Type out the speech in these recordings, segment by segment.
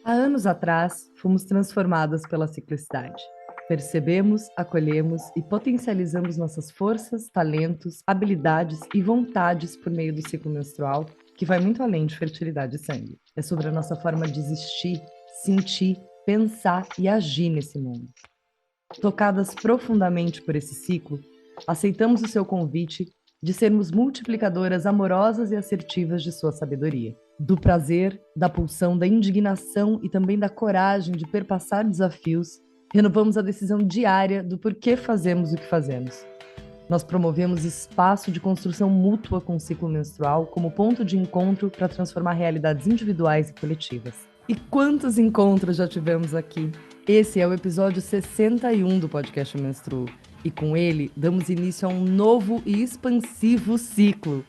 Há anos atrás, fomos transformadas pela ciclicidade. Percebemos, acolhemos e potencializamos nossas forças, talentos, habilidades e vontades por meio do ciclo menstrual, que vai muito além de fertilidade e sangue. É sobre a nossa forma de existir, sentir, pensar e agir nesse mundo. Tocadas profundamente por esse ciclo, aceitamos o seu convite de sermos multiplicadoras amorosas e assertivas de sua sabedoria. Do prazer, da pulsão, da indignação e também da coragem de perpassar desafios, renovamos a decisão diária do porquê fazemos o que fazemos. Nós promovemos espaço de construção mútua com o ciclo menstrual como ponto de encontro para transformar realidades individuais e coletivas. E quantos encontros já tivemos aqui? Esse é o episódio 61 do podcast Menstruo. E com ele, damos início a um novo e expansivo ciclo.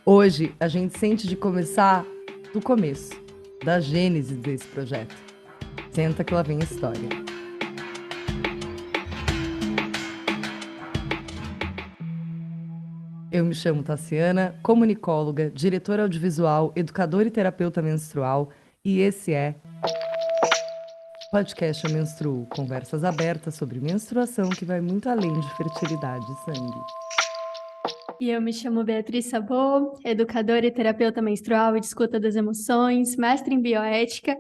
Hoje, a gente sente de começar do começo, da gênese desse projeto. Senta que lá vem a história. Eu me chamo Tassiana, comunicóloga, diretora audiovisual, educadora e terapeuta menstrual, e esse é Podcast Eu Menstruo, conversas abertas sobre menstruação que vai muito além de fertilidade e sangue. E eu me chamo Beatriz Sabot, educadora e terapeuta menstrual e de escuta das emoções, mestre em bioética.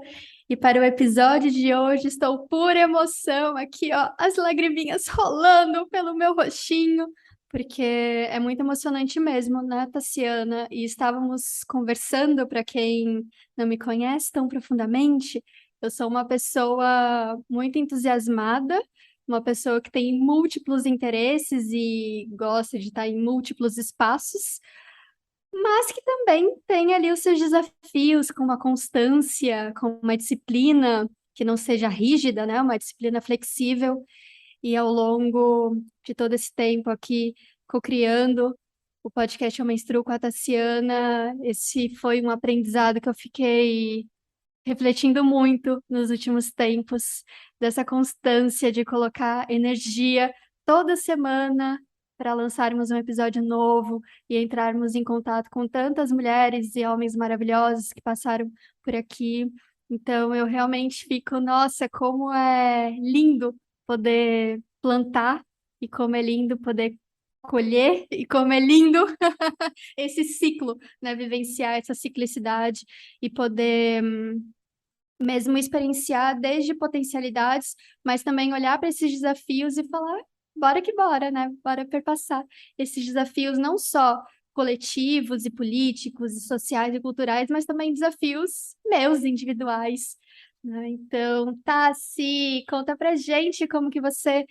E para o episódio de hoje estou por emoção aqui, ó, as lagriminhas rolando pelo meu rostinho, porque é muito emocionante mesmo, né, Tassiana? E estávamos conversando, para quem não me conhece tão profundamente, eu sou uma pessoa muito entusiasmada, uma pessoa que tem múltiplos interesses e gosta de estar em múltiplos espaços, mas que também tem ali os seus desafios, com uma constância, com uma disciplina que não seja rígida, né? Uma disciplina flexível. E ao longo de todo esse tempo aqui, co-criando o podcast Eu Menstruo com a Tassiana, esse foi um aprendizado que eu fiquei refletindo muito nos últimos tempos, dessa constância de colocar energia toda semana para lançarmos um episódio novo e entrarmos em contato com tantas mulheres e homens maravilhosos que passaram por aqui. Então, eu realmente fico, nossa, como é lindo poder plantar e como é lindo poder colher e como é lindo esse ciclo, né, vivenciar essa ciclicidade e poder mesmo experienciar desde potencialidades, mas também olhar para esses desafios e falar, bora que bora, né? Bora perpassar esses desafios não só coletivos e políticos e sociais e culturais, mas também desafios meus individuais, né? Então, Tassi, conta pra gente como que você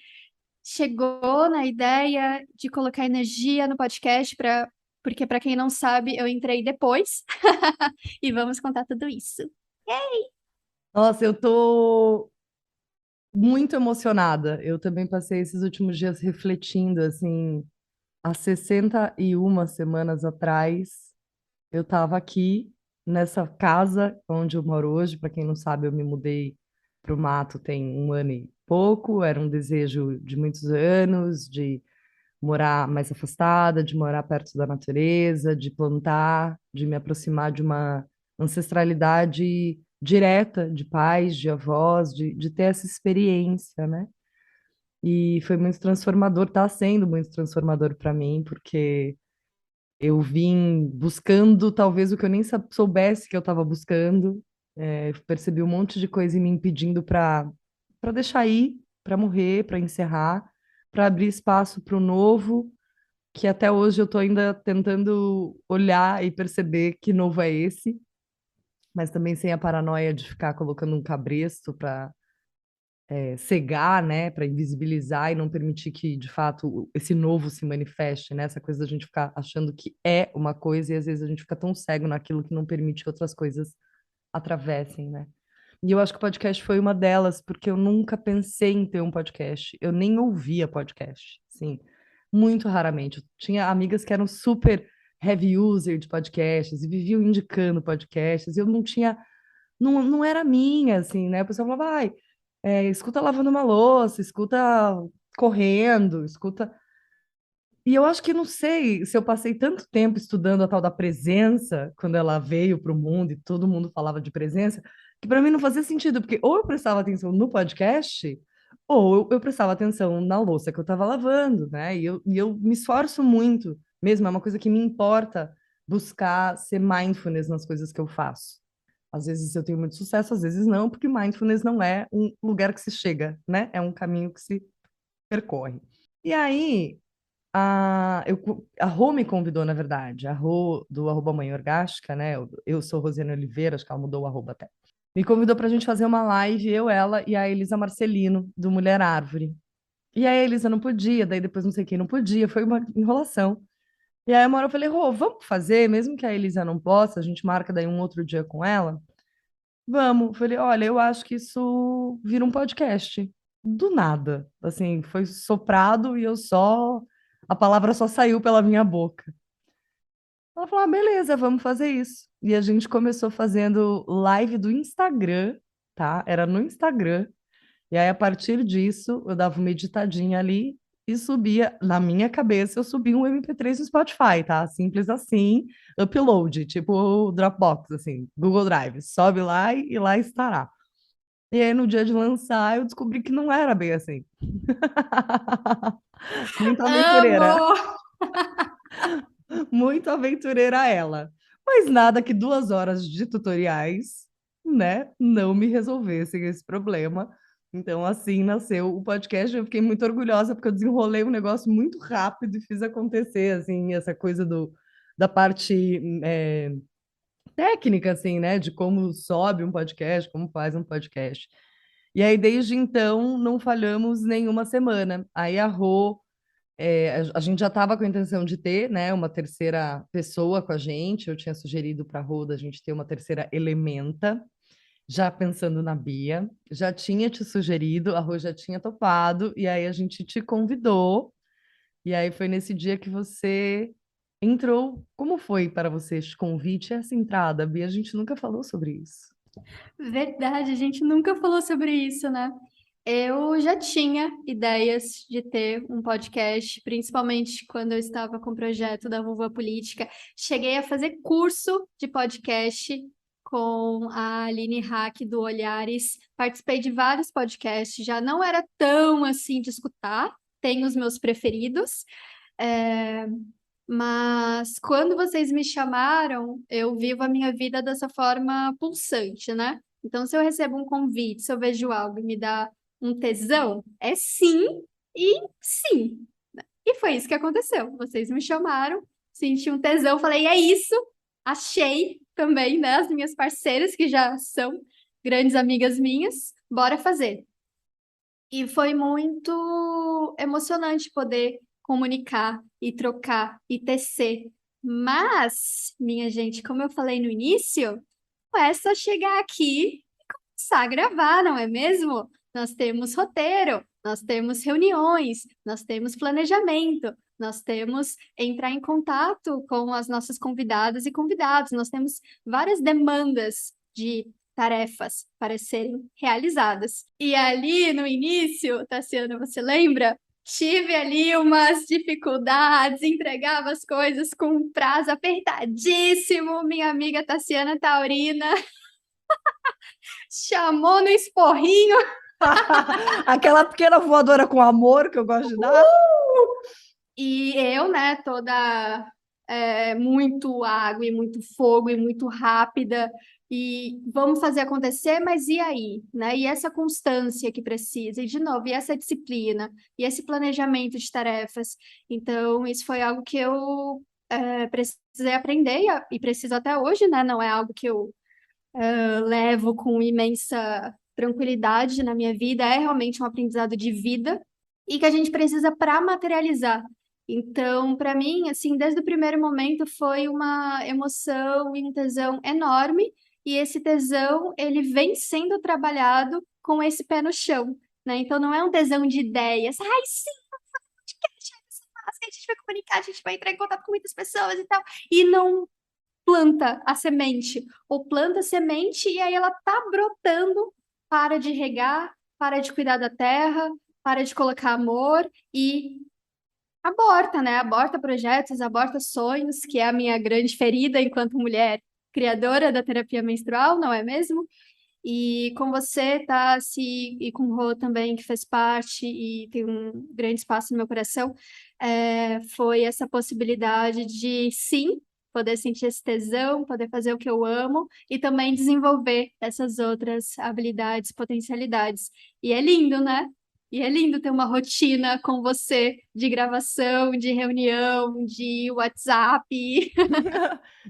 chegou na ideia de colocar energia no podcast para porque para quem não sabe, eu entrei depois e vamos contar tudo isso. Nossa, eu tô muito emocionada. Eu também passei esses últimos dias refletindo, assim, há 61 semanas atrás, eu estava aqui nessa casa onde eu moro hoje. Para quem não sabe, eu me mudei para o mato tem um ano e pouco. Era um desejo de muitos anos, de morar mais afastada, de morar perto da natureza, de plantar, de me aproximar de uma ancestralidade direta de pais, de avós, de ter essa experiência, né? E foi muito transformador, está sendo muito transformador para mim, porque eu vim buscando talvez o que eu nem soubesse que eu estava buscando. Percebi um monte de coisa me impedindo para deixar ir, para morrer, para encerrar, para abrir espaço para o novo, que até hoje eu estou ainda tentando olhar e perceber que novo é esse, mas também sem a paranoia de ficar colocando um cabresto para cegar, né, para invisibilizar e não permitir que, de fato, esse novo se manifeste, né? Essa coisa da gente ficar achando que é uma coisa e às vezes a gente fica tão cego naquilo que não permite que outras coisas atravessem, né? E eu acho que o podcast foi uma delas, porque eu nunca pensei em ter um podcast. Eu nem ouvia podcast, sim, muito raramente. Eu tinha amigas que eram super heavy user de podcasts e viviam indicando podcasts. Eu não tinha, não era minha, assim, né? A pessoa falava, vai, escuta lavando uma louça, escuta correndo, escuta. E eu acho que não sei se eu passei tanto tempo estudando a tal da presença, quando ela veio para o mundo e todo mundo falava de presença, que para mim não fazia sentido, porque ou eu prestava atenção no podcast, ou eu prestava atenção na louça que eu estava lavando, né? E eu me esforço muito, mesmo, é uma coisa que me importa buscar ser mindfulness nas coisas que eu faço. Às vezes eu tenho muito sucesso, às vezes não, porque mindfulness não é um lugar que se chega, né? É um caminho que se percorre. E aí, a Rô me convidou, na verdade, a Rô do arroba Mãe Orgástica, né? Eu sou Rosiane Oliveira, acho que ela mudou o arroba até. Me convidou para a gente fazer uma live, eu, ela e a Elisa Marcelino, do Mulher Árvore. E aí a Elisa não podia, daí depois não sei quem não podia, foi uma enrolação. E aí uma hora eu falei, Rô, vamos fazer, mesmo que a Elisa não possa, a gente marca daí um outro dia com ela. Vamos. Falei, olha, eu acho que isso vira um podcast. Do nada. Assim, foi soprado e eu só. A palavra só saiu pela minha boca. Ela falou, ah, beleza, vamos fazer isso. E a gente começou fazendo live do Instagram, tá? Era no Instagram. E aí, a partir disso, eu dava uma editadinha ali e subia, na minha cabeça, eu subia um MP3 no Spotify, tá? Simples assim, upload, tipo o Dropbox, assim, Google Drive. Sobe lá e lá estará. E aí, no dia de lançar, eu descobri que não era bem assim. Muito aventureira. Amo! Muito aventureira ela. Mas nada que 2 horas de tutoriais, né, não me resolvessem esse problema. Então, assim nasceu o podcast. Eu fiquei muito orgulhosa, porque eu desenrolei um negócio muito rápido e fiz acontecer, assim, essa coisa da parte técnica, assim, né, de como sobe um podcast, como faz um podcast. E aí, desde então, não falhamos nenhuma semana. Aí a Rô a gente já estava com a intenção de ter, né, uma terceira pessoa com a gente. Eu tinha sugerido para a Roda a gente ter uma terceira elementa, já pensando na Bia. Já tinha te sugerido, a Rô já tinha topado, e aí a gente te convidou. E aí foi nesse dia que você entrou. Como foi para você este convite, essa entrada, Bia? A gente nunca falou sobre isso. Verdade, a gente nunca falou sobre isso, né? Eu já tinha ideias de ter um podcast, principalmente quando eu estava com o projeto da Vulva Política. Cheguei a fazer curso de podcast com a Aline Hack do Olhares. Participei de vários podcasts, já não era tão assim de escutar, tenho os meus preferidos. É, Mas quando vocês me chamaram, eu vivo a minha vida dessa forma pulsante, né? Então, se eu recebo um convite, se eu vejo algo e me dá um tesão, é sim e sim. E foi isso que aconteceu. Vocês me chamaram, senti um tesão, falei, é isso. Achei também, né, as minhas parceiras, que já são grandes amigas minhas, bora fazer. E foi muito emocionante poder comunicar e trocar e tecer. Mas, minha gente, como eu falei no início, não é só chegar aqui e começar a gravar, não é mesmo? Nós temos roteiro, nós temos reuniões, nós temos planejamento, nós temos entrar em contato com as nossas convidadas e convidados, nós temos várias demandas de tarefas para serem realizadas. E ali no início, Tassiana, você lembra? Tive ali umas dificuldades, entregava as coisas com um prazo apertadíssimo. Minha amiga Tassiana Taurina chamou no esporrinho. Aquela pequena voadora com amor que eu gosto de dar. E eu, né, toda muito água e muito fogo e muito rápida, e vamos fazer acontecer, mas e aí, né? E essa constância que precisa, e de novo, e essa disciplina, e esse planejamento de tarefas. Então, isso foi algo que eu precisei aprender e preciso até hoje, né? Não é algo que eu levo com imensa tranquilidade na minha vida, é realmente um aprendizado de vida e que a gente precisa para materializar. Então, para mim, assim, desde o primeiro momento foi uma emoção e um tesão enorme, e esse tesão, ele vem sendo trabalhado com esse pé no chão, né? Então, não é um tesão de ideias, ai, sim, podcast, vai ser massa, a gente vai comunicar, a gente vai entrar em contato com muitas pessoas e tal, e não planta a semente, ou planta a semente e aí ela tá brotando, para de regar, para de cuidar da terra, para de colocar amor e aborta, né? Aborta projetos, aborta sonhos, que é a minha grande ferida enquanto mulher criadora da terapia menstrual, não é mesmo? E com você, Tassi, e com o Rô também, que fez parte e tem um grande espaço no meu coração, foi essa possibilidade de, sim, poder sentir esse tesão, poder fazer o que eu amo e também desenvolver essas outras habilidades, potencialidades. E é lindo, né? E é lindo ter uma rotina com você de gravação, de reunião, de WhatsApp.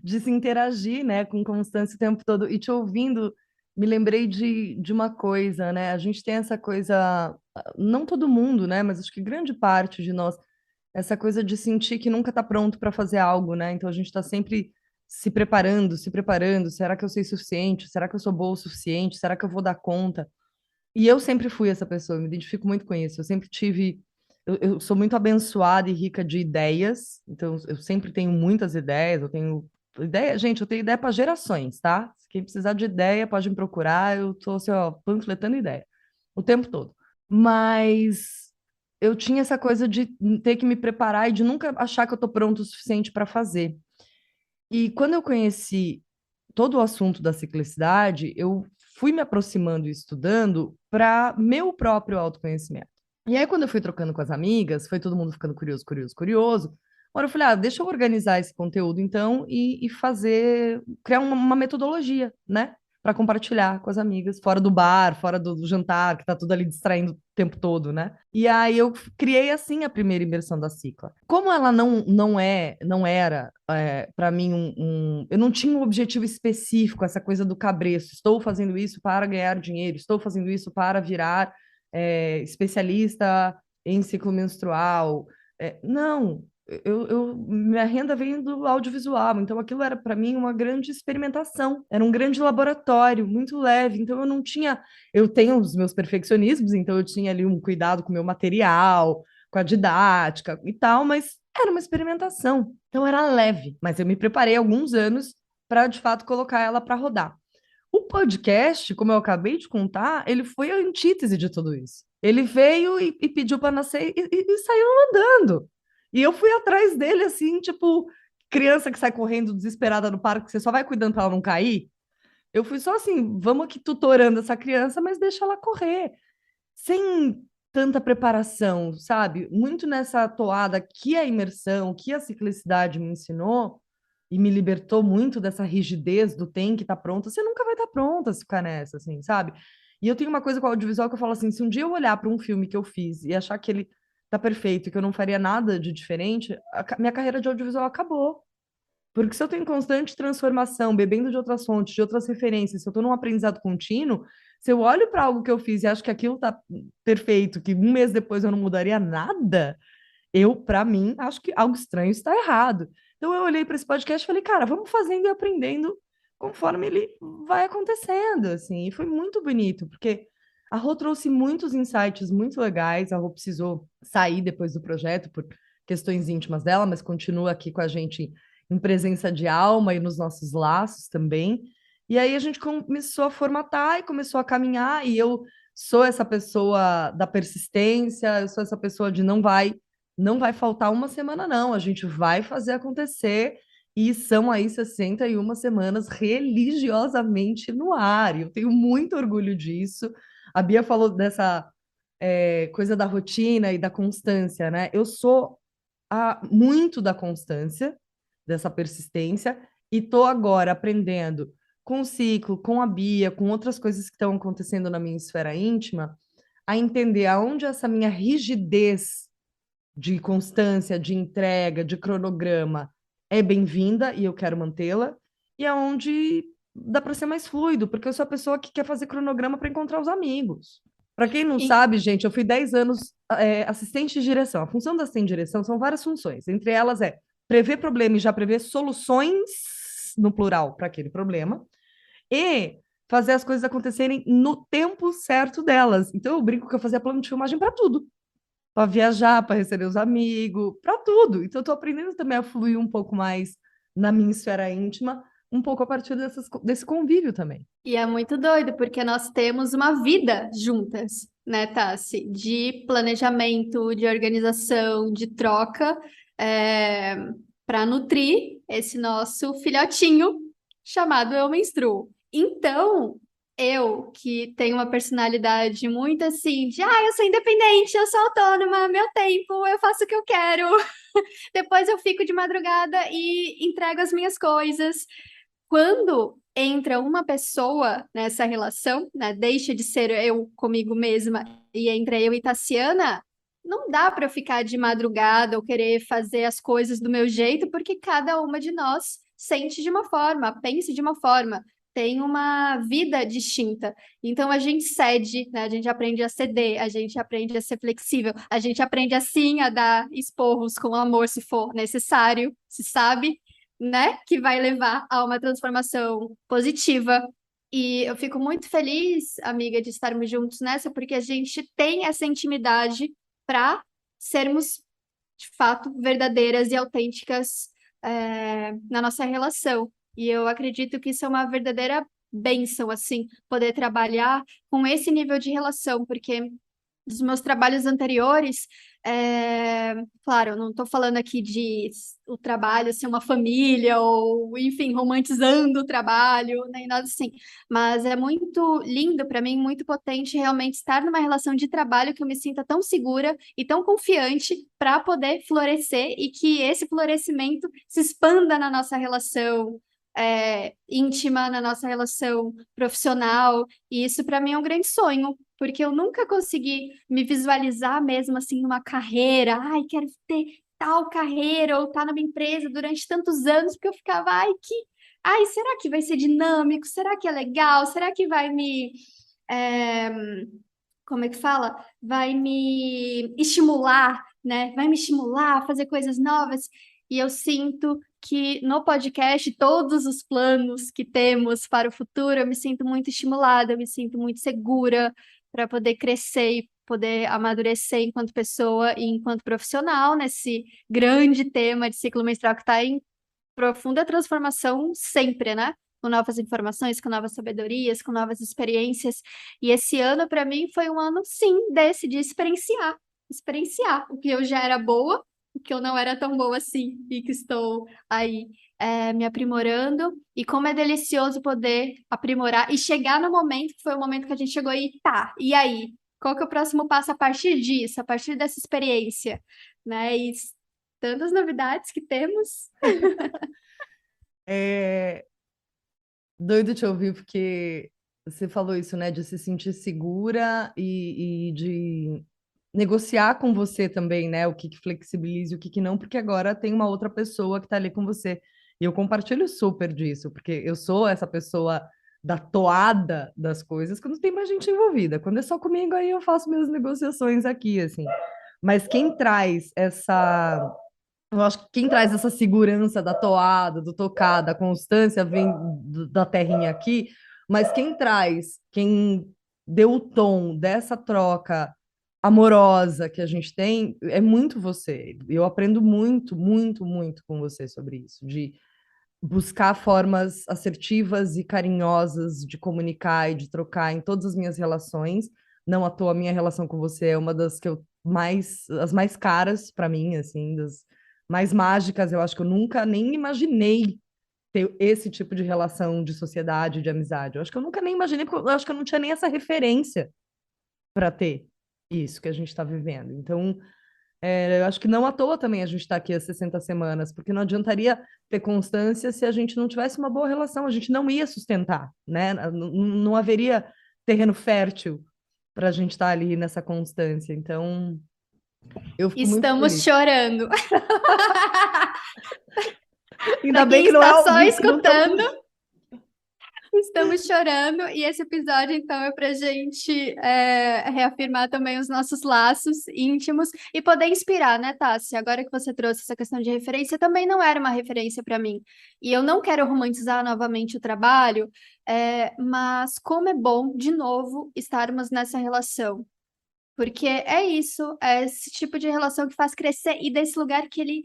De se interagir, né, com constância o tempo todo. E te ouvindo, me lembrei de uma coisa, né? A gente tem essa coisa, não todo mundo, né, mas acho que grande parte de nós, essa coisa de sentir que nunca está pronto para fazer algo, né? Então a gente está sempre se preparando, se preparando. Será que eu sei o suficiente? Será que eu sou boa o suficiente? Será que eu vou dar conta? E eu sempre fui essa pessoa, eu me identifico muito com isso. Eu sempre tive. Eu sou muito abençoada e rica de ideias, então eu sempre tenho muitas ideias. Eu tenho ideia, gente, eu tenho ideia para gerações, tá? Quem precisar de ideia pode me procurar, eu tô assim, ó, panfletando ideia o tempo todo. Mas eu tinha essa coisa de ter que me preparar e de nunca achar que eu tô pronto o suficiente para fazer. E quando eu conheci todo o assunto da ciclicidade, eu fui me aproximando e estudando para meu próprio autoconhecimento. E aí, quando eu fui trocando com as amigas, foi todo mundo ficando curioso, curioso, curioso. Agora eu falei, deixa eu organizar esse conteúdo então e fazer, criar uma metodologia, né? Para compartilhar com as amigas, fora do bar, fora do jantar, que tá tudo ali distraindo o tempo todo, né? E aí eu criei assim a primeira imersão da Cicla. Como ela não era para mim eu não tinha um objetivo específico, essa coisa do cabresto. Estou fazendo isso para ganhar dinheiro, estou fazendo isso para virar especialista em ciclo menstrual. Não, minha renda vem do audiovisual, então aquilo era para mim uma grande experimentação, era um grande laboratório, muito leve. Então eu não tinha, eu tenho os meus perfeccionismos, então eu tinha ali um cuidado com o meu material, com a didática e tal, mas era uma experimentação, então era leve. Mas eu me preparei alguns anos para de fato colocar ela para rodar. O podcast, como eu acabei de contar, ele foi a antítese de tudo isso. Ele veio e pediu para nascer e saiu andando. E eu fui atrás dele, assim, tipo, criança que sai correndo desesperada no parque, você só vai cuidando para ela não cair. Eu fui só assim, vamos aqui tutorando essa criança, mas deixa ela correr. Sem tanta preparação, sabe? Muito nessa toada que a imersão, que a ciclicidade me ensinou e me libertou muito dessa rigidez do tem que estar pronta. Você nunca vai estar pronta se ficar nessa, assim, sabe? E eu tenho uma coisa com o audiovisual que eu falo assim, se um dia eu olhar para um filme que eu fiz e achar que ele tá perfeito, que eu não faria nada de diferente, minha carreira de audiovisual acabou. Porque se eu tenho constante transformação, bebendo de outras fontes, de outras referências, se eu estou num aprendizado contínuo, se eu olho para algo que eu fiz e acho que aquilo está perfeito, que um mês depois eu não mudaria nada, eu, para mim, acho que algo estranho está errado. Então eu olhei para esse podcast e falei, cara, vamos fazendo e aprendendo conforme ele vai acontecendo, assim. E foi muito bonito, porque a Rô trouxe muitos insights muito legais. A Rô precisou sair depois do projeto por questões íntimas dela, mas continua aqui com a gente em presença de alma e nos nossos laços também. E aí a gente começou a formatar e começou a caminhar, e eu sou essa pessoa da persistência, eu sou essa pessoa de não vai faltar uma semana, não. A gente vai fazer acontecer. E são aí 61 semanas religiosamente no ar. E eu tenho muito orgulho disso. A Bia falou dessa coisa da rotina e da constância, né? Eu sou muito da constância, dessa persistência, e tô agora aprendendo com o ciclo, com a Bia, com outras coisas que estão acontecendo na minha esfera íntima, a entender aonde essa minha rigidez de constância, de entrega, de cronograma é bem-vinda e eu quero mantê-la, e aonde dá para ser mais fluido, porque eu sou a pessoa que quer fazer cronograma para encontrar os amigos. Para quem não E, sabe, gente, eu fui 10 anos assistente de direção. A função da assistente de direção são várias funções. Entre elas é prever problema e já prever soluções, no plural, para aquele problema, e fazer as coisas acontecerem no tempo certo delas. Então eu brinco que eu fazia plano de filmagem para tudo, para viajar, para receber os amigos, para tudo. Então, eu estou aprendendo também a fluir um pouco mais na minha esfera íntima, um pouco a partir desse convívio também. e é muito doido, porque nós temos uma vida juntas, né, Tassi? De planejamento, de organização, de troca, para nutrir esse nosso filhotinho chamado Eu Menstruo. Então, Eu, que tenho uma personalidade muito assim, de eu sou independente, eu sou autônoma, meu tempo, eu faço o que eu quero. Depois eu fico de madrugada e entrego as minhas coisas. Quando entra uma pessoa nessa relação, né, deixa de ser eu comigo mesma e entra eu e Tassiana, não dá para eu ficar de madrugada ou querer fazer as coisas do meu jeito, porque cada uma de nós sente de uma forma, pensa de uma forma, tem uma vida distinta. Então a gente cede, né? A gente aprende a ceder, a gente aprende a ser flexível, a gente aprende assim a dar esporros com amor se for necessário, se sabe, né, que vai levar a uma transformação positiva. E eu fico muito feliz, amiga, de estarmos juntos nessa, porque a gente tem essa intimidade para sermos, de fato, verdadeiras e autênticas, na nossa relação. E eu acredito que isso é uma verdadeira bênção, assim, poder trabalhar com esse nível de relação, porque dos meus trabalhos anteriores, claro, eu não estou falando aqui de o trabalho ser uma família ou, enfim, romantizando o trabalho, nem nada assim, mas é muito lindo para mim, muito potente realmente estar numa relação de trabalho que eu me sinta tão segura e tão confiante para poder florescer e que esse florescimento se expanda na nossa relação. Íntima, na nossa relação profissional, e isso para mim é um grande sonho, porque eu nunca consegui me visualizar mesmo assim numa carreira. Ai, quero ter tal carreira ou estar na minha empresa durante tantos anos, porque eu ficava, ai, será que vai ser dinâmico? Será que é legal? Será que vai me, é, como é que fala? Vai me estimular, né? Vai me estimular a fazer coisas novas. E eu sinto que no podcast, todos os planos que temos para o futuro, eu me sinto muito estimulada, eu me sinto muito segura para poder crescer e poder amadurecer enquanto pessoa e enquanto profissional nesse grande tema de ciclo menstrual que está em profunda transformação sempre, né? Com novas informações, com novas sabedorias, com novas experiências. E esse ano, para mim, foi um ano, sim, desse, de experienciar. Experienciar o que eu já era boa, o que eu não era tão boa assim, e que estou aí me aprimorando. E como é delicioso poder aprimorar e chegar no momento, que foi o momento que a gente chegou e tá, e aí? Qual que é o próximo passo a partir disso, a partir dessa experiência? Né? E tantas novidades que temos. É doido te ouvir, porque você falou isso, né, de se sentir segura e de negociar com você também, né, o que que flexibiliza e o que que não, porque agora tem uma outra pessoa que tá ali com você. E eu compartilho super disso, porque eu sou essa pessoa da toada das coisas quando tem mais gente envolvida. Quando é só comigo, aí eu faço minhas negociações aqui, assim. Mas quem traz essa eu acho que quem traz essa segurança da toada, do tocar, da constância, vem da terrinha aqui, mas quem traz, quem deu o tom dessa troca amorosa que a gente tem, é muito você. Eu aprendo muito, muito, muito com você sobre isso, de buscar formas assertivas e carinhosas de comunicar e de trocar em todas as minhas relações. Não à toa, a minha relação com você é uma das que eu mais, as mais caras para mim, assim, das mais mágicas. Eu acho que eu nunca nem imaginei ter esse tipo de relação de sociedade, de amizade. Eu acho que eu nunca nem imaginei, porque eu acho que eu não tinha nem essa referência para ter isso que a gente está vivendo. Então, eu acho que não à toa também a gente está aqui há 60 semanas, porque não adiantaria ter constância se a gente não tivesse uma boa relação, a gente não ia sustentar, né? Não haveria terreno fértil para a gente estar ali nessa constância. Então, eu fico muito Estamos feliz. chorando. Ainda Para bem quem que não é está ao só vivo, não escutando, estamos. estamos chorando. E esse episódio, então, é para a gente reafirmar também os nossos laços íntimos e poder inspirar, né, Tássia? Agora que você trouxe essa questão de referência, também não era uma referência para mim. E eu não quero romantizar novamente o trabalho, mas como é bom, de novo, estarmos nessa relação. Porque é isso, é esse tipo de relação que faz crescer e desse lugar que ele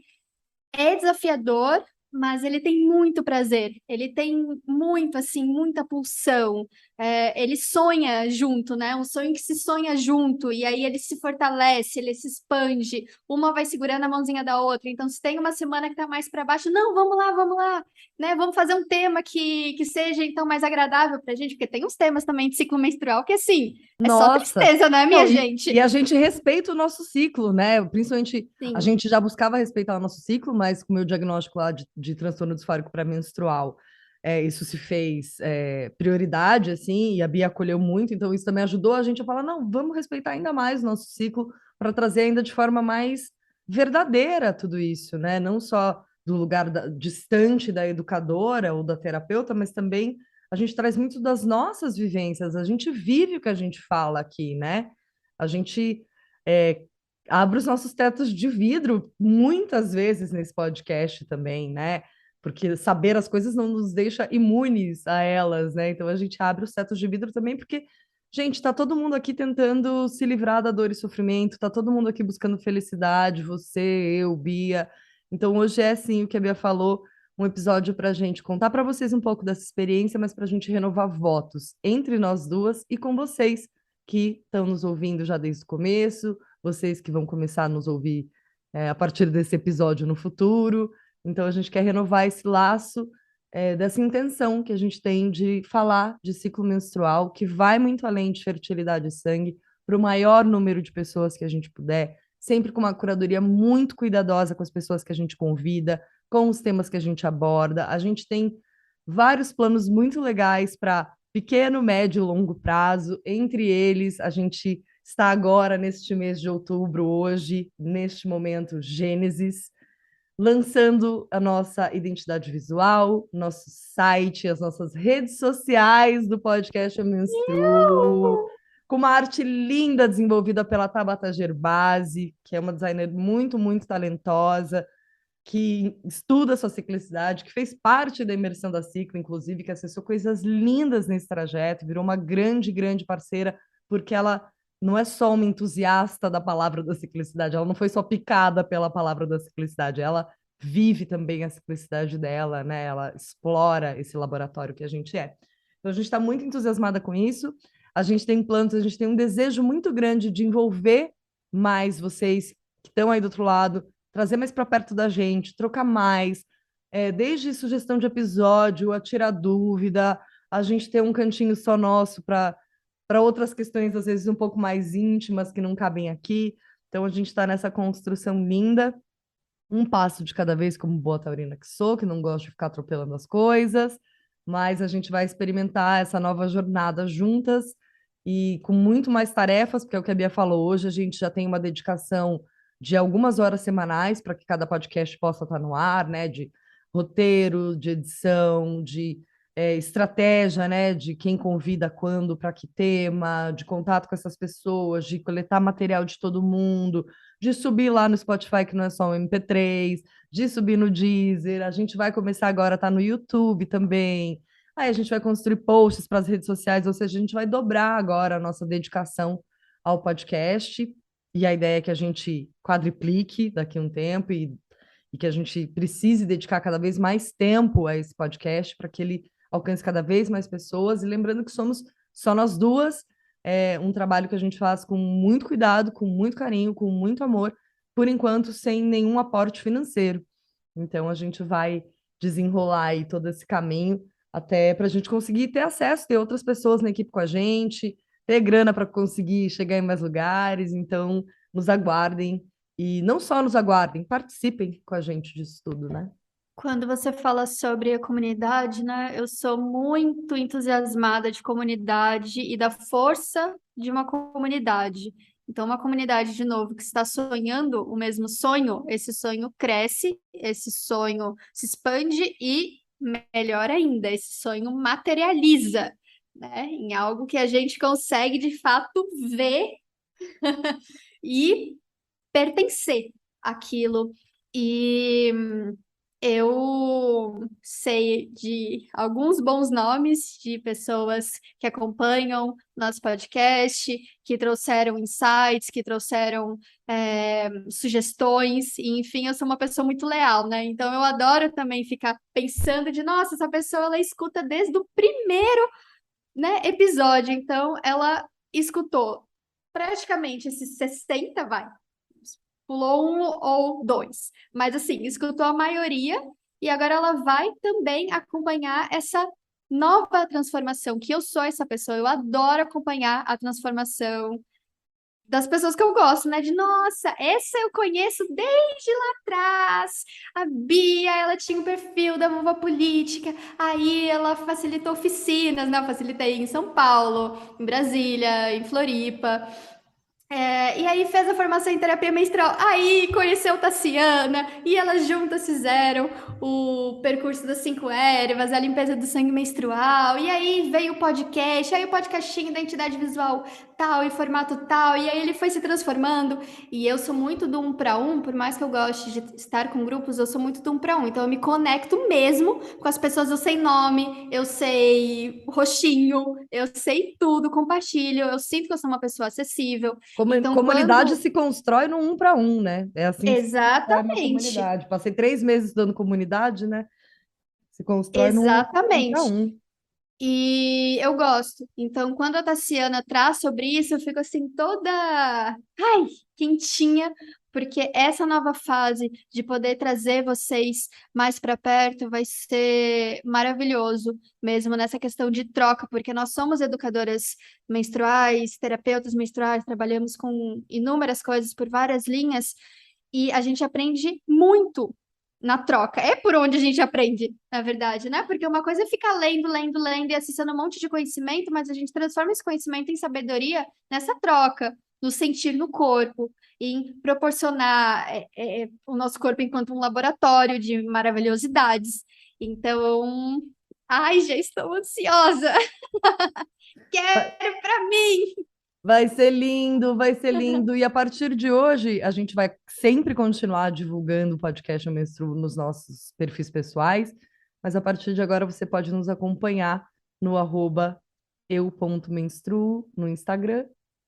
é desafiador, mas ele tem muito prazer. Ele tem muito, assim, muita pulsão. ele sonha junto, né? Um sonho que se sonha junto, e aí ele se fortalece, ele se expande, uma vai segurando a mãozinha da outra. Então, se tem uma semana que tá mais para baixo, não, vamos lá, né? Vamos fazer um tema que seja então mais agradável pra gente, porque tem uns temas também de ciclo menstrual que assim, é só Nossa! tristeza, né, minha Não, e gente? a gente respeita o nosso ciclo, né? Principalmente, a Sim. gente já buscava respeitar o nosso ciclo, mas com o meu diagnóstico lá de transtorno disfórico pré-menstrual, isso se fez prioridade, assim, e a Bia acolheu muito, então isso também ajudou a gente a falar, não, vamos respeitar ainda mais o nosso ciclo para trazer ainda de forma mais verdadeira tudo isso, né? Não só do lugar distante da educadora ou da terapeuta, mas também a gente traz muito das nossas vivências, a gente vive o que a gente fala aqui, né? A gente é, abre os nossos tetos de vidro muitas vezes nesse podcast também, né? Porque saber as coisas não nos deixa imunes a elas, né? Então a gente abre os tetos de vidro também porque, gente, tá todo mundo aqui tentando se livrar da dor e sofrimento, tá todo mundo aqui buscando felicidade, você, eu, Bia. Então hoje é assim o que a Bia falou, um episódio para a gente contar para vocês um pouco dessa experiência, mas para a gente renovar votos entre nós duas e com vocês que estão nos ouvindo já desde o começo, vocês que vão começar a nos ouvir a partir desse episódio no futuro. Então, a gente quer renovar esse laço dessa intenção que a gente tem de falar de ciclo menstrual, que vai muito além de fertilidade e sangue, para o maior número de pessoas que a gente puder, sempre com uma curadoria muito cuidadosa com as pessoas que a gente convida, com os temas que a gente aborda. A gente tem vários planos muito legais para pequeno, médio e longo prazo. Entre eles, a gente está agora, neste mês de outubro, hoje, neste momento, Gênesis, lançando a nossa identidade visual, nosso site, as nossas redes sociais do podcast Eu Menstruo, com uma arte linda desenvolvida pela Tabata Gerbasi, que é uma designer muito, muito talentosa, que estuda a sua ciclicidade, que fez parte da imersão da Ciclo, inclusive, que acessou coisas lindas nesse trajeto, virou uma grande, grande parceira, porque ela não é só uma entusiasta da palavra da ciclicidade, ela não foi só picada pela palavra da ciclicidade, ela vive também a ciclicidade dela, né? Ela explora esse laboratório que a gente é. Então a gente está muito entusiasmada com isso. A gente tem planos, a gente tem um desejo muito grande de envolver mais vocês que estão aí do outro lado, trazer mais para perto da gente, trocar mais, desde sugestão de episódio, a tirar dúvida, a gente ter um cantinho só nosso para outras questões, às vezes, um pouco mais íntimas que não cabem aqui. Então, a gente está nessa construção linda, um passo de cada vez, como boa taurina que sou, que não gosto de ficar atropelando as coisas, mas a gente vai experimentar essa nova jornada juntas e com muito mais tarefas, porque é o que a Bia falou, hoje a gente já tem uma dedicação de algumas horas semanais para que cada podcast possa estar no ar, né? De roteiro, de edição, de estratégia, né? De quem convida quando, para que tema, de contato com essas pessoas, de coletar material de todo mundo, de subir lá no Spotify, que não é só um MP3, de subir no Deezer. A gente vai começar agora a estar no YouTube também. Aí a gente vai construir posts para as redes sociais, ou seja, a gente vai dobrar agora a nossa dedicação ao podcast. E a ideia é que a gente quadriplique daqui a um tempo e que a gente precise dedicar cada vez mais tempo a esse podcast para que ele alcance cada vez mais pessoas. E lembrando que somos só nós duas, um trabalho que a gente faz com muito cuidado, com muito carinho, com muito amor, por enquanto sem nenhum aporte financeiro. Então a gente vai desenrolar aí todo esse caminho até para a gente conseguir ter acesso, ter outras pessoas na equipe com a gente, ter grana para conseguir chegar em mais lugares. Então, nos aguardem. E não só nos aguardem, participem com a gente disso tudo, né? Quando você fala sobre a comunidade, né, eu sou muito entusiasmada de comunidade e da força de uma comunidade. Então, uma comunidade, de novo, que está sonhando o mesmo sonho, esse sonho cresce, esse sonho se expande e, melhor ainda, esse sonho materializa, né, em algo que a gente consegue de fato ver e pertencer àquilo. E eu sei de alguns bons nomes de pessoas que acompanham nosso podcast, que trouxeram insights, que trouxeram sugestões, e enfim, eu sou uma pessoa muito leal, né? Então eu adoro também ficar pensando de, nossa, essa pessoa ela escuta desde o primeiro né, episódio. Então, ela escutou praticamente esses 60, vai. Pulou um ou dois. Mas, assim, escutou a maioria e agora ela vai também acompanhar essa nova transformação, que eu sou essa pessoa. Eu adoro acompanhar a transformação das pessoas que eu gosto, né? De, nossa, essa eu conheço desde lá atrás. A Bia, ela tinha um perfil da Vovó Política. Aí ela facilitou oficinas, né? Eu facilitei em São Paulo, em Brasília, em Floripa. E aí fez a formação em terapia menstrual. Aí conheceu Tassiana e elas juntas fizeram o percurso das 5 ervas, a limpeza do sangue menstrual. E aí veio o podcast, aí o podcastinho da identidade visual tal, em formato tal. E aí ele foi se transformando. E eu sou muito do um para um, por mais que eu goste de estar com grupos, eu sou muito do um para um. Então eu me conecto mesmo com as pessoas. Eu sei nome, eu sei rostinho, eu sei tudo, compartilho. Eu sinto que eu sou uma pessoa acessível. Então, Comunidade quando. se constrói no um para um, né? É assim que se constrói uma Exatamente, comunidade. Passei 3 meses estudando comunidade, né? Se constrói no um para exatamente. um. E eu gosto. Então, quando a Tassiana traz sobre isso, eu fico assim toda, ai, quentinha, porque essa nova fase de poder trazer vocês mais para perto vai ser maravilhoso, mesmo nessa questão de troca, porque nós somos educadoras menstruais, terapeutas menstruais, trabalhamos com inúmeras coisas por várias linhas, e a gente aprende muito na troca. É por onde a gente aprende, na verdade, né? Porque uma coisa é ficar lendo, lendo, lendo e acessando um monte de conhecimento, mas a gente transforma esse conhecimento em sabedoria nessa troca, no sentir no corpo, em proporcionar o nosso corpo enquanto um laboratório de maravilhosidades. Então, ai, já estou ansiosa. Quero para mim. Vai ser lindo, vai ser lindo. E a partir de hoje, a gente vai sempre continuar divulgando o podcast Eu Menstruo nos nossos perfis pessoais, mas a partir de agora você pode nos acompanhar no eu.menstruo no Instagram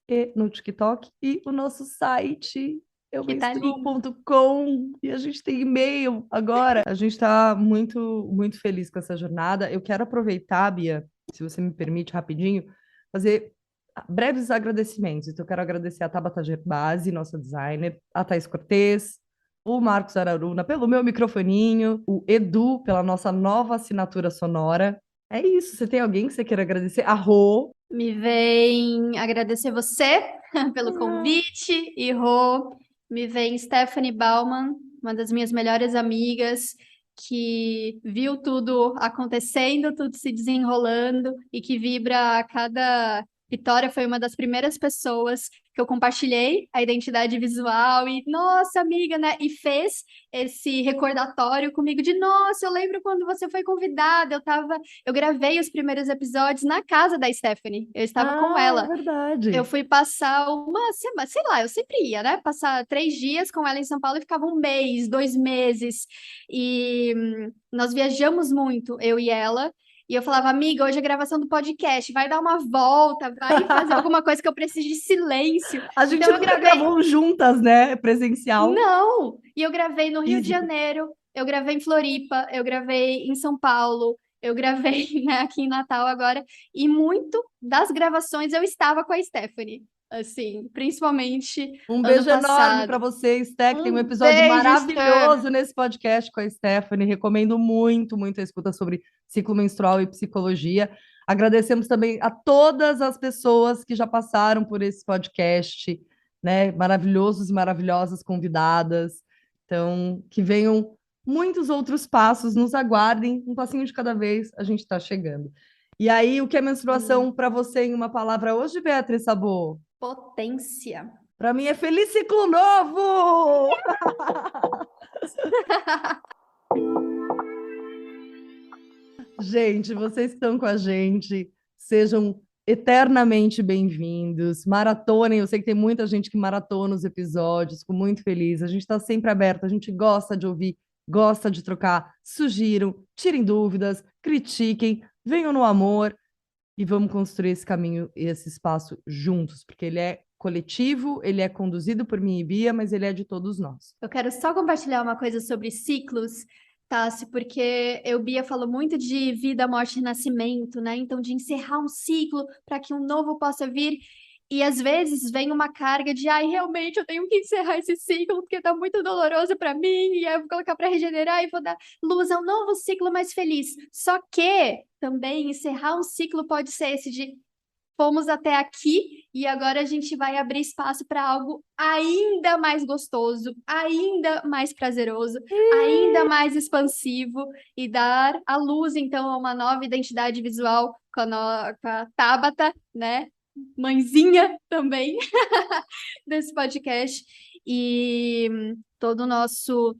e no TikTok e o nosso site Que tá lindo. eumenstruo.com e a gente tem e-mail agora. A gente está muito, muito feliz com essa jornada. Eu quero aproveitar, Bia, se você me permite rapidinho, fazer breves agradecimentos. Então, eu quero agradecer a Tabata Gerbasi, nossa designer, a Thaís Cortez, o Marcos Araruna pelo meu microfoninho, o Edu pela nossa nova assinatura sonora. É isso. Você tem alguém que você queira agradecer? A Rô. Me vem agradecer você pelo convite, e Rô, me vem Stephanie Bauman, uma das minhas melhores amigas, que viu tudo acontecendo, tudo se desenrolando e que vibra a cada vitória. Foi uma das primeiras pessoas que eu compartilhei a identidade visual e, nossa, amiga, né? E fez esse recordatório comigo de, nossa, eu lembro quando você foi convidada, eu gravei os primeiros episódios na casa da Stephanie. Eu estava com Ah, é ela. Eu verdade. fui passar uma semana, sei lá, eu sempre ia, né? Passar 3 dias com ela em São Paulo e ficava um mês, 2 meses. E nós viajamos muito, eu e ela. E eu falava, amiga, hoje é gravação do podcast, vai dar uma volta, vai fazer alguma coisa que eu preciso de silêncio. A Então gente eu nunca gravei. gravou juntas, né? Presencial, Não! E eu gravei no Rio de físico. Janeiro, eu gravei em Floripa, eu gravei em São Paulo, eu gravei, né, aqui em Natal agora, e muito das gravações eu estava com a Stephanie, assim, principalmente Um ano beijo enorme passado. para você, Sté, tem um Um episódio beijo, Steph. maravilhoso nesse podcast com a Stephanie. Recomendo muito, muito a escuta sobre ciclo menstrual e psicologia. Agradecemos também a todas as pessoas que já passaram por esse podcast, né? Maravilhosos e maravilhosas convidadas. Então, que venham muitos outros passos, nos aguardem, um passinho de cada vez, a gente está chegando. E aí, o que é menstruação para você em uma palavra hoje, Beatriz Sabor? Potência. Para mim é feliz ciclo novo! Gente, vocês que estão com a gente, sejam eternamente bem-vindos. Maratonem, eu sei que tem muita gente que maratona os episódios, fico muito feliz. A gente está sempre aberto, a gente gosta de ouvir, gosta de trocar. Sugiram, tirem dúvidas, critiquem, venham no amor e vamos construir esse caminho e esse espaço juntos, porque ele é coletivo, ele é conduzido por mim e Bia, mas ele é de todos nós. Eu quero só compartilhar uma coisa sobre ciclos. Tassi, porque Bia falou muito de vida, morte e nascimento, né? Então, de encerrar um ciclo para que um novo possa vir. E às vezes vem uma carga de, ai, realmente eu tenho que encerrar esse ciclo porque tá muito doloroso para mim, e aí eu vou colocar para regenerar e vou dar luz a um novo ciclo mais feliz. Só que também encerrar um ciclo pode ser esse de fomos até aqui e agora a gente vai abrir espaço para algo ainda mais gostoso, ainda mais prazeroso, ainda mais expansivo e dar à luz, então, a uma nova identidade visual com a Tabata, né? Mãezinha também desse podcast. E todo o nosso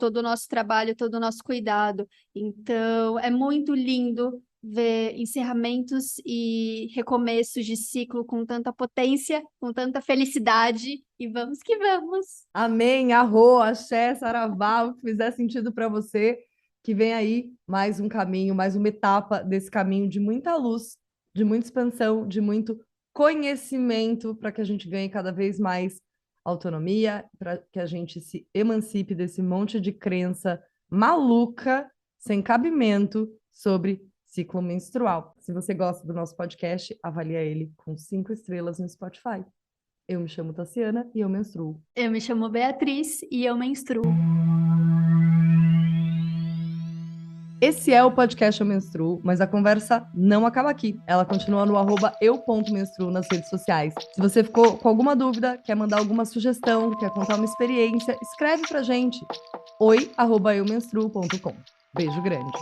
trabalho, todo o nosso cuidado. Então, é muito lindo ver encerramentos e recomeços de ciclo com tanta potência, com tanta felicidade. E vamos que vamos! Amém, arro, axé, saravá, o que fizer sentido para você, que vem aí mais um caminho, mais uma etapa desse caminho de muita luz, de muita expansão, de muito conhecimento, para que a gente ganhe cada vez mais autonomia, para que a gente se emancipe desse monte de crença maluca, sem cabimento, sobre ciclo menstrual. Se você gosta do nosso podcast, avalia ele com 5 estrelas no Spotify. Eu me chamo Tassiana e eu menstruo. Eu me chamo Beatriz e eu menstruo. Esse é o podcast Eu Menstruo, mas a conversa não acaba aqui. Ela continua no @eu.menstruo nas redes sociais. Se você ficou com alguma dúvida, quer mandar alguma sugestão, quer contar uma experiência, escreve pra gente. oi@eumenstruo.com. Beijo grande.